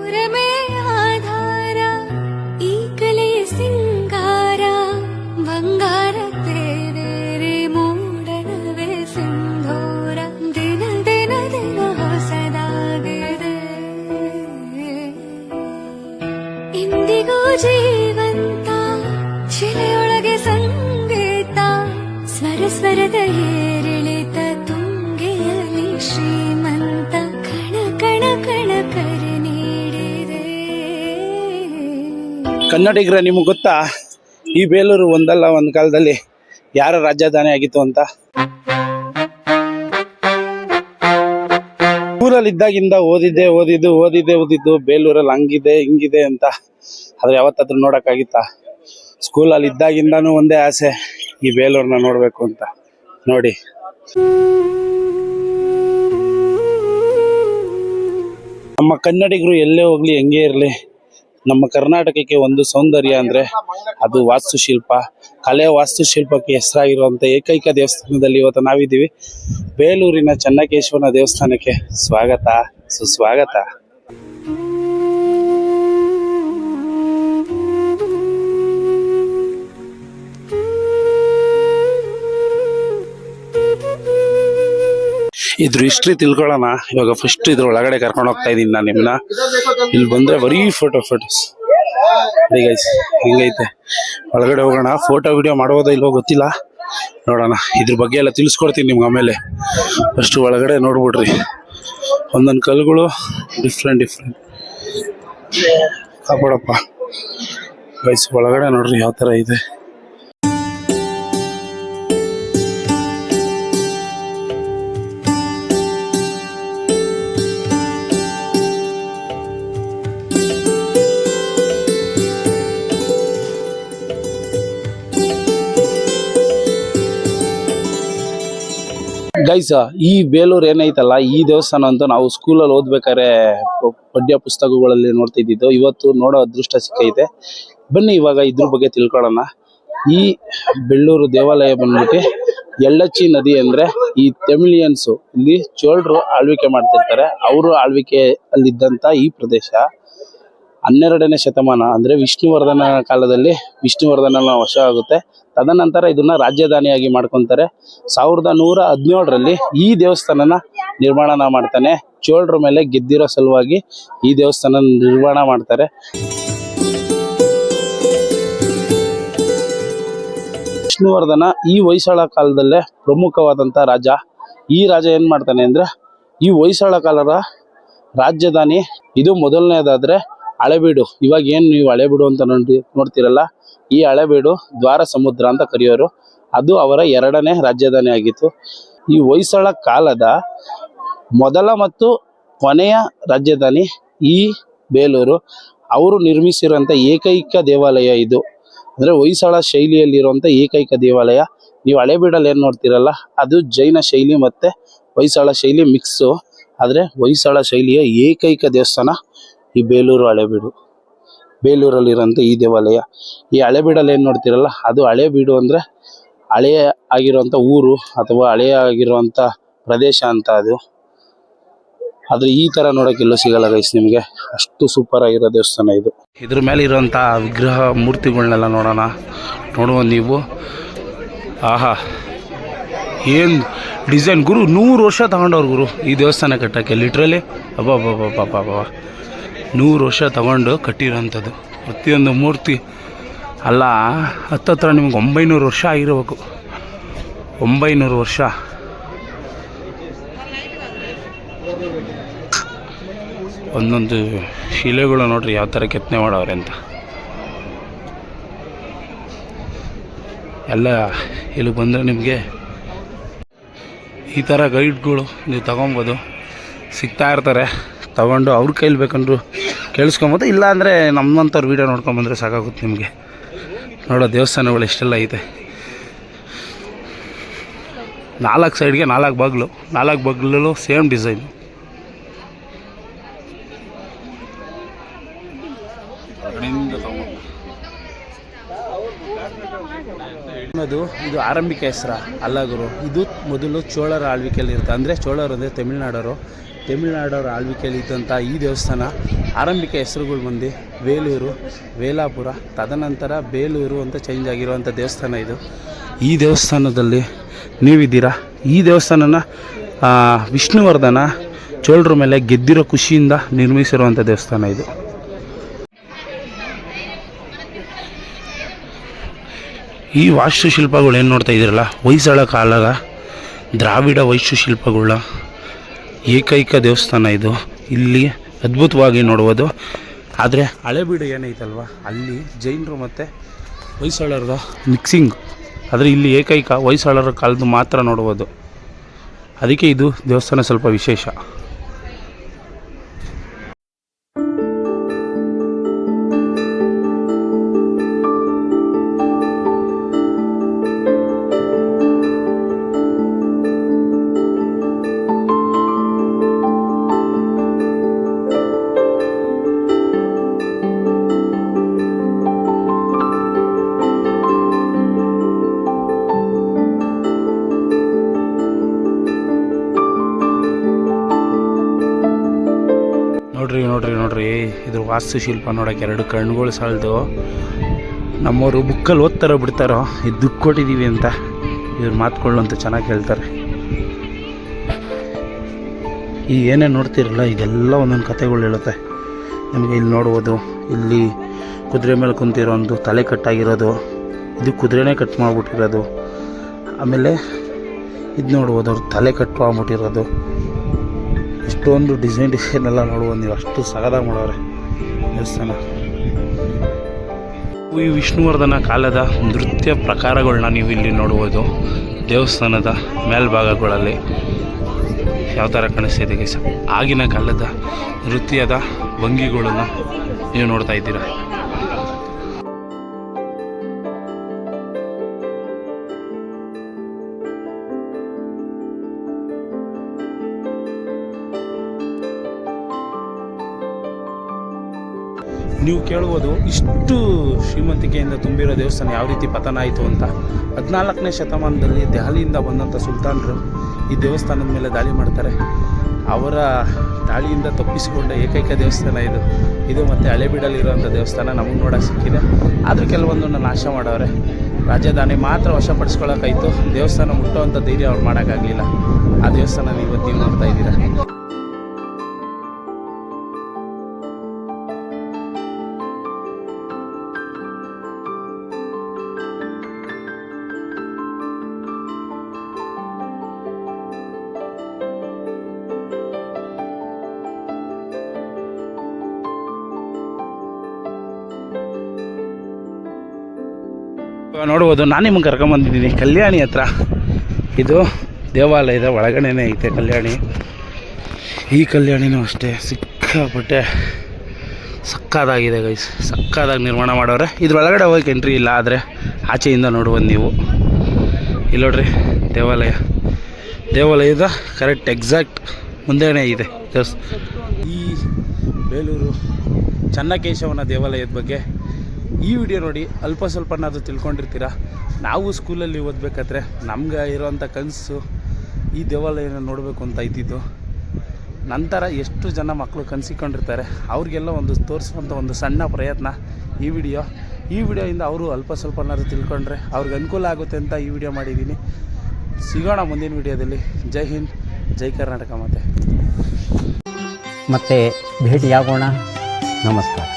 ಪುರಮೇ ಆಧಾರ ಈ ಕಲೆಯ ಸಿಂಗಾರ ಬಂಗಾರ ತೇರೆ ಮೂಡನವೇ ಸಿಂಧೂರ ದಿನ ದಿನ ದಿನ ಹೊಸದಾಗಿದೆ ಇಂದಿಗೂ ಜೀವಂತ ಶಿಲೆಯೊಳಗೆ ಸಂಗೀತ ಸ್ವರ ಸ್ವರದ ಏರಿಳಿತ ತುಂಗೆಯಲ್ಲಿ ಶ್ರೀಮಂತ ಕಣ ಕಣ ಕಣ ಕರೆ ನೀಡಿದೆ. ಕನ್ನಡಿಗರ ನಿಮಗೆ ಗೊತ್ತಾ ಈ ಬೇಲೂರು ಒಂದಲ್ಲ ಒಂದು ಕಾಲದಲ್ಲಿ ಯಾರ ರಾಜಧಾನಿ ಆಗಿತ್ತು ಅಂತ? ಸ್ಕೂಲಲ್ಲಿ ಇದ್ದಾಗಿಂದ ಓದಿದ್ದು ಬೇಲೂರಲ್ಲಿ ಹಂಗಿದೆ ಹಿಂಗಿದೆ ಅಂತ. ಆದ್ರೆ ಯಾವತ್ತಾದ್ರೂ ನೋಡಕ್ಕಾಗಿತ್ತಾ? ಸ್ಕೂಲಲ್ಲಿ ಇದ್ದಾಗಿಂದಾನು ಒಂದೇ ಆಸೆ, ಈ ಬೇಲೂರನ್ನ ನೋಡ್ಬೇಕು ಅಂತ. ನೋಡಿ, ನಮ್ಮ ಕನ್ನಡಿಗರು ಎಲ್ಲೇ ಹೋಗ್ಲಿ ಹೆಂಗೇ ಇರಲಿ, ನಮ್ಮ ಕರ್ನಾಟಕಕ್ಕೆ ಒಂದು ಸೌಂದರ್ಯ ಅಂದ್ರೆ ಅದು ವಾಸ್ತುಶಿಲ್ಪ. ಕಲೆ ವಾಸ್ತುಶಿಲ್ಪಕ್ಕೆ ಹೆಸರಾಗಿರುವಂತ ಏಕೈಕ ದೇವಸ್ಥಾನದಲ್ಲಿ ಇವತ್ತು ನಾವಿದ್ದೀವಿ. ಬೇಲೂರಿನ ಚೆನ್ನಕೇಶವನ ದೇವಸ್ಥಾನಕ್ಕೆ ಸ್ವಾಗತ, ಸುಸ್ವಾಗತ. ಇದ್ರ ಹಿಸ್ಟ್ರಿ ತಿಳ್ಕೊಳ್ಳೋಣ. ಇವಾಗ ಫಸ್ಟ್ ಇದ್ರ ಒಳಗಡೆ ಕರ್ಕೊಂಡು ಹೋಗ್ತಾ ಇದೀನಿ ನಾನು ನಿಮ್ಮನ್ನ. ಇಲ್ಲಿ ಬಂದ್ರೆ ಬರೀ ಫೋಟೋಸ್ ಗೈಸ್, ಹೆಂಗೈತೆ ಒಳಗಡೆ ಹೋಗೋಣ. ಫೋಟೋ ವಿಡಿಯೋ ಮಾಡೋದೋ ಇಲ್ವೋ ಗೊತ್ತಿಲ್ಲ, ನೋಡೋಣ. ಇದ್ರ ಬಗ್ಗೆ ಎಲ್ಲ ತಿಳಿಸ್ಕೊಡ್ತೀನಿ ನಿಮ್ಗೆ ಆಮೇಲೆ. ಫಸ್ಟ್ ಒಳಗಡೆ ನೋಡ್ಬಿಡ್ರಿ, ಒಂದೊಂದು ಕಲ್ಲುಗಳು ಡಿಫ್ರೆಂಟ್ ಕಾಪಾಡಪ್ಪ ಗೈಸ್. ಒಳಗಡೆ ನೋಡ್ರಿ ಯಾವ ಥರ ಇದೆ. ಗೈಸ್, ಈ ಬೇಲೂರು ಏನೈತಲ್ಲ, ಈ ದೇವಸ್ಥಾನ ಅಂತ ನಾವು ಸ್ಕೂಲಲ್ಲಿ ಓದ್ಬೇಕಾದ್ರೆ ಪಠ್ಯ ಪುಸ್ತಕಗಳಲ್ಲಿ ನೋಡ್ತಿದ್ದಿದ್ದು. ಇವತ್ತು ನೋಡೋ ಅದೃಷ್ಟ ಸಿಕ್ಕೈತೆ. ಬನ್ನಿ ಇವಾಗ ಇದ್ರ ಬಗ್ಗೆ ತಿಳ್ಕೊಳ್ಳೋಣ. ಈ ಬೆಳ್ಳೂರು ದೇವಾಲಯ ಬಂದ್ಬಿಟ್ಟು ಎಳ್ಳಚ್ಚಿ ನದಿ ಅಂದ್ರೆ ಈ ತಮಿಳಿಯನ್ಸು, ಇಲ್ಲಿ ಚೋಳರು ಆಳ್ವಿಕೆ ಮಾಡ್ತಿರ್ತಾರೆ. ಅವರು ಆಳ್ವಿಕೆ ಅಲ್ಲಿದ್ದಂತ ಈ ಪ್ರದೇಶ 12ನೇ ಶತಮಾನ ಅಂದ್ರೆ ವಿಷ್ಣುವರ್ಧನ ಕಾಲದಲ್ಲಿ ವಿಷ್ಣುವರ್ಧನ ವಶ ಆಗುತ್ತೆ. ತದನಂತರ ಇದನ್ನ ರಾಜಧಾನಿಯಾಗಿ ಮಾಡ್ಕೊಂತಾರೆ. 1117ರಲ್ಲಿ ಈ ದೇವಸ್ಥಾನನ ನಿರ್ಮಾಣ ಮಾಡ್ತಾನೆ. ಚೋಳರ ಮೇಲೆ ಗೆದ್ದಿರೋ ಸಲುವಾಗಿ ಈ ದೇವಸ್ಥಾನ ನಿರ್ಮಾಣ ಮಾಡ್ತಾರೆ. ವಿಷ್ಣುವರ್ಧನ ಈ ಹೊಯ್ಸಳ ಕಾಲದಲ್ಲೇ ಪ್ರಮುಖವಾದಂತ ರಾಜ. ಈ ರಾಜ ಏನ್ ಮಾಡ್ತಾನೆ ಅಂದ್ರೆ, ಈ ಹೊಯ್ಸಳ ಕಾಲದ ರಾಜಧಾನಿ ಇದು ಮೊದಲನೇದಾದ್ರೆ ಹಳೆಬೀಡು. ಇವಾಗ ಏನ್ ನೀವು ಹಳೆಬೀಡು ಅಂತ ನೋಡ್ತಿರಲ್ಲ, ಈ ಹಳೆಬೀಡು ದ್ವಾರ ಸಮುದ್ರ ಅಂತ ಕರೆಯೋರು. ಅದು ಅವರ 2ನೇ ರಾಜಧಾನಿ ಆಗಿತ್ತು. ಈ ಹೊಯ್ಸಳ ಕಾಲದ ಮೊದಲ ಮತ್ತು ಕೊನೆಯ ರಾಜಧಾನಿ ಈ ಬೇಲೂರು. ಅವರು ನಿರ್ಮಿಸಿರುವಂತ ಏಕೈಕ ದೇವಾಲಯ ಇದು. ಅಂದ್ರೆ ಹೊಯ್ಸಳ ಶೈಲಿಯಲ್ಲಿರುವಂತ ಏಕೈಕ ದೇವಾಲಯ. ನೀವು ಹಳೆಬೀಡಲ್ಲಿ ಏನ್ ನೋಡ್ತಿರಲ್ಲ, ಅದು ಜೈನ ಶೈಲಿ ಮತ್ತೆ ಹೊಯ್ಸಳ ಶೈಲಿ ಮಿಕ್ಸು. ಆದ್ರೆ ಹೊಯ್ಸಳ ಶೈಲಿಯ ಏಕೈಕ ದೇವಸ್ಥಾನ ಈ ಬೇಲೂರು ಹಳೆಬೀಡು. ಬೇಲೂರಲ್ಲಿರೋಂಥ ಈ ದೇವಾಲಯ. ಈ ಹಳೆಬೀಡಲ್ಲಿ ಏನು ನೋಡ್ತಿರಲ್ಲ, ಅದು ಹಳೆಬೀಡು ಅಂದರೆ ಹಳೆಯ ಆಗಿರುವಂಥ ಊರು ಅಥವಾ ಹಳೆಯ ಆಗಿರುವಂಥ ಪ್ರದೇಶ ಅಂತ ಅದು. ಆದರೆ ಈ ಥರ ನೋಡೋಕ್ಕೆಲ್ಲೂ ಸಿಗಲ್ಲ ಗೈಸ್ ನಿಮಗೆ. ಅಷ್ಟು ಸೂಪರ್ ಆಗಿರೋ ದೇವಸ್ಥಾನ ಇದು. ಇದ್ರ ಮೇಲೆ ಇರೋಂಥ ವಿಗ್ರಹ ಮೂರ್ತಿಗಳನ್ನೆಲ್ಲ ನೋಡುವ ನೀವು. ಆಹಾ, ಏನು ಡಿಸೈನ್ ಗುರು! 100 ವರ್ಷ ತಗೊಂಡವ್ರು ಗುರು ಈ ದೇವಸ್ಥಾನ ಕಟ್ಟೋಕ್ಕೆ. ಲಿಟ್ರಲಿ ಅಬ್ಬಾ 100 ವರ್ಷ ತಗೊಂಡು ಕಟ್ಟಿರೋಂಥದ್ದು ಪ್ರತಿಯೊಂದು ಮೂರ್ತಿ. ಅಲ್ಲ, ಹತ್ತತ್ರ ನಿಮ್ಗೆ 900 ವರ್ಷ ಆಗಿರಬೇಕು. 900 ವರ್ಷ. ಒಂದೊಂದು ಶಿಲೆಗಳು ನೋಡ್ರಿ ಯಾವ ಥರ ಕೆತ್ತನೆ ಮಾಡವ್ರೆ ಅಂತ. ಎಲ್ಲ ಇಲ್ಲಿ ಬಂದರೆ ನಿಮಗೆ ಈ ಥರ ಗೈಡ್ಗಳು ನೀವು ತಗೊಬೋದು, ಸಿಗ್ತಾ ಇರ್ತಾರೆ. ತಗೊಂಡು ಅವ್ರ ಕೈಲಿ ಬೇಕಂದ್ರು ಕೇಳಿಸ್ಕೊಬೋದು. ಇಲ್ಲ ಅಂದರೆ ನಮ್ಮಂಥವ್ರು ವೀಡಿಯೋ ನೋಡ್ಕೊಂಬಂದರೆ ಸಾಕಾಗುತ್ತೆ ನಿಮಗೆ. ನೋಡೋ ದೇವಸ್ಥಾನಗಳು ಎಷ್ಟೆಲ್ಲ ಐತೆ. 4 ಸೈಡ್ಗೆ 4 ಬಾಗಿಲು, 4 ಬಾಗಿಲಲ್ಲೂ ಸೇಮ್ ಡಿಸೈನ್. ಇದು ಆರಂಭಿಕ ಹೆಸರ ಅಲ್ಲ ಗುರು. ಇದು ಮೊದಲು ಚೋಳರ ಆಳ್ವಿಕೆಯಲ್ಲಿ ಇರುತ್ತೆ. ಅಂದರೆ ಚೋಳರು ಅಂದರೆ ತಮಿಳ್ನಾಡವರು. ತಮಿಳುನಾಡವ್ರ ಆಳ್ವಿಕೆಯಲ್ಲಿ ಇದ್ದಂಥ ಈ ದೇವಸ್ಥಾನ ಆರಂಭಿಕ ಹೆಸರುಗಳು ಬಂದು ವೇಲೂರು, ವೇಲಾಪುರ, ತದನಂತರ ಬೇಲೂರು ಅಂತ ಚೇಂಜ್ ಆಗಿರುವಂಥ ದೇವಸ್ಥಾನ ಇದು. ಈ ದೇವಸ್ಥಾನದಲ್ಲಿ ನೀವಿದ್ದೀರಾ. ಈ ದೇವಸ್ಥಾನನ ವಿಷ್ಣುವರ್ಧನ ಚೋಳರ ಮೇಲೆ ಗೆದ್ದಿರೋ ಖುಷಿಯಿಂದ ನಿರ್ಮಿಸಿರುವಂಥ ದೇವಸ್ಥಾನ ಇದು. ಈ ವಾಸ್ತುಶಿಲ್ಪಗಳು ಏನು ನೋಡ್ತಾ ಇದ್ದೀರಲ್ಲ, ಹೊಯ್ಸಳ ಕಾಲದ ದ್ರಾವಿಡ ವಾಸ್ತುಶಿಲ್ಪಗಳ ಏಕೈಕ ದೇವಸ್ಥಾನ ಇದು. ಇಲ್ಲಿ ಅದ್ಭುತವಾಗಿ ನೋಡುವುದು. ಆದರೆ ಹಳೆಬೀಡು ಏನೈತಲ್ವ, ಅಲ್ಲಿ ಜೈನರು ಮತ್ತು ಹೊಯ್ಸಳರದ ಮಿಕ್ಸಿಂಗ್, ಆದರೆ ಇಲ್ಲಿ ಏಕೈಕ ಹೊಯ್ಸಳರ ಕಾಲದ್ದು ಮಾತ್ರ ನೋಡುವುದು. ಅದಕ್ಕೆ ಇದು ದೇವಸ್ಥಾನ ಸ್ವಲ್ಪ ವಿಶೇಷ. ನೋಡ್ರಿ ಇದ್ರ ವಾಸ್ತುಶಿಲ್ಪ ನೋಡೋಕೆ 2 ಕಣ್ಣುಗಳು ಸಾಲದು. ನಮ್ಮವರು ಬುಕ್ಕಲ್ಲಿ ಓದ್ತಾರೋ ಬಿಡ್ತಾರೋ ಇದು ದುಡ್ಡು ಕೊಟ್ಟಿದ್ದೀವಿ ಅಂತ ಇವ್ರ ಮಾತುಗಳು ಅಂತ ಚೆನ್ನಾಗಿ ಹೇಳ್ತಾರೆ. ಈ ಏನೇನು ನೋಡ್ತಿರಲ್ಲ ಇದೆಲ್ಲ ಒಂದೊಂದು ಕಥೆಗಳು ಹೇಳುತ್ತೆ ನಿಮಗೆ. ಇಲ್ಲಿ ನೋಡ್ಬೋದು, ಇಲ್ಲಿ ಕುದುರೆ ಮೇಲೆ ಕುಂತಿರೋ ಒಂದು ತಲೆ ಕಟ್ಟಾಗಿರೋದು, ಇದು ಕುದುರೆನೇ ಕಟ್ ಮಾಡಿಬಿಟ್ಟಿರೋದು. ಆಮೇಲೆ ಇದು ನೋಡ್ಬೋದು, ಅವ್ರು ತಲೆ ಕಟ್ ಮಾಡ್ಬಿಟ್ಟಿರೋದು. ಎಷ್ಟೊಂದು ಡಿಸೈನ್ ಎಲ್ಲ ನೋಡ್ಬೋದು ನೀವು, ಅಷ್ಟು ಸಗದಾಗಿ ಮಾಡೋರೆ ದೇವಸ್ಥಾನ. ಈ ವಿಷ್ಣುವರ್ಧನ ಕಾಲದ ನೃತ್ಯ ಪ್ರಕಾರಗಳನ್ನ ನೀವು ಇಲ್ಲಿ ನೋಡ್ಬೋದು. ದೇವಸ್ಥಾನದ ಮೇಲ್ಭಾಗಗಳಲ್ಲಿ ಯಾವ ಥರ ಕಾಣಿಸ್ತಿದೆ ಗೈಸ್, ಆಗಿನ ಕಾಲದ ನೃತ್ಯದ ಭಂಗಿಗಳನ್ನು ನೀವು ನೋಡ್ತಾ ಇದ್ದೀರಾ. ನೀವು ಕೇಳ್ಬೋದು, ಇಷ್ಟು ಶ್ರೀಮಂತಿಕೆಯಿಂದ ತುಂಬಿರೋ ದೇವಸ್ಥಾನ ಯಾವ ರೀತಿ ಪತನ ಆಯಿತು ಅಂತ. 14ನೇ ಶತಮಾನದಲ್ಲಿ ದೆಹಲಿಯಿಂದ ಬಂದಂಥ ಸುಲ್ತಾನರು ಈ ದೇವಸ್ಥಾನದ ಮೇಲೆ ದಾಳಿ ಮಾಡ್ತಾರೆ. ಅವರ ದಾಳಿಯಿಂದ ತಪ್ಪಿಸಿಕೊಂಡ ಏಕೈಕ ದೇವಸ್ಥಾನ ಇದು ಮತ್ತು ಹಳೆಬೀಡಲ್ಲಿರುವಂಥ ದೇವಸ್ಥಾನ ನಮಗೆ ನೋಡೋಕೆ ಸಿಕ್ಕಿದೆ. ಆದರೂ ಕೆಲವೊಂದನ್ನು ನಾಶ ಮಾಡವ್ರೆ. ರಾಜಧಾನಿ ಮಾತ್ರ ವಶಪಡಿಸ್ಕೊಳ್ಳೋಕ್ಕಾಯಿತು, ದೇವಸ್ಥಾನ ಮುಟ್ಟುವಂಥ ಧೈರ್ಯ ಅವ್ರು ಮಾಡೋಕ್ಕಾಗಲಿಲ್ಲ. ಆ ದೇವಸ್ಥಾನ ಇವತ್ತು ನೀವು ನೋಡ್ತಾ ಇದ್ದೀರಾ. ನೋಡ್ಬೋದು, ನಾನು ನಿಮಗೆ ಕರ್ಕೊಂಬಂದಿದ್ದೀನಿ ಕಲ್ಯಾಣಿ ಹತ್ರ. ಇದು ದೇವಾಲಯದ ಒಳಗಡೆನೇ ಐತೆ ಕಲ್ಯಾಣಿ. ಈ ಕಲ್ಯಾಣಿನೂ ಅಷ್ಟೇ ಸಿಕ್ಕಾಪಟ್ಟೆ ಸಕ್ಕದಾಗಿದೆ ಗೈಸ್, ಸಕ್ಕದಾಗಿ ನಿರ್ಮಾಣ ಮಾಡೋರೆ. ಇದ್ರೊಳಗಡೆ ಹೋಗಕ್ಕೆ ಎಂಟ್ರಿ ಇಲ್ಲ, ಆದರೆ ಆಚೆಯಿಂದ ನೋಡ್ಬೋದು ನೀವು. ಇಲ್ಲಿ ನೋಡ್ರಿ ದೇವಾಲಯದ ಕರೆಕ್ಟ್ ಎಕ್ಸಾಕ್ಟ್ ಮುಂದೆನೇ ಇದೆ. ಈ ಬೇಲೂರು ಚನ್ನಕೇಶವನ ದೇವಾಲಯದ ಬಗ್ಗೆ ಈ ವಿಡಿಯೋ ನೋಡಿ ಅಲ್ಪ ಸ್ವಲ್ಪನಾದರೂ ತಿಳ್ಕೊಂಡಿರ್ತೀರ. ನಾವು ಸ್ಕೂಲಲ್ಲಿ ಓದಬೇಕಾದ್ರೆ ನಮ್ಗೆ ಇರೋವಂಥ ಕನಸು ಈ ದೇವಾಲಯನ ನೋಡಬೇಕು ಅಂತ ಇದ್ದಿದ್ದು. ನಂತರ ಎಷ್ಟು ಜನ ಮಕ್ಕಳು ಕನಸಿಕೊಂಡಿರ್ತಾರೆ, ಅವ್ರಿಗೆಲ್ಲ ಒಂದು ತೋರಿಸುವಂಥ ಒಂದು ಸಣ್ಣ ಪ್ರಯತ್ನ ಈ ವಿಡಿಯೋಯಿಂದ ಅವರು ಅಲ್ಪ ಸ್ವಲ್ಪನಾದರೂ ತಿಳ್ಕೊಂಡ್ರೆ ಅವ್ರಿಗೆ ಅನುಕೂಲ ಆಗುತ್ತೆ ಅಂತ ಈ ವಿಡಿಯೋ ಮಾಡಿದ್ದೀನಿ. ಸಿಗೋಣ ಮುಂದಿನ ವಿಡಿಯೋದಲ್ಲಿ. ಜೈ ಹಿಂದ್, ಜೈ ಕರ್ನಾಟಕ. ಮತ್ತೆ ಭೇಟಿಯಾಗೋಣ. ನಮಸ್ಕಾರ.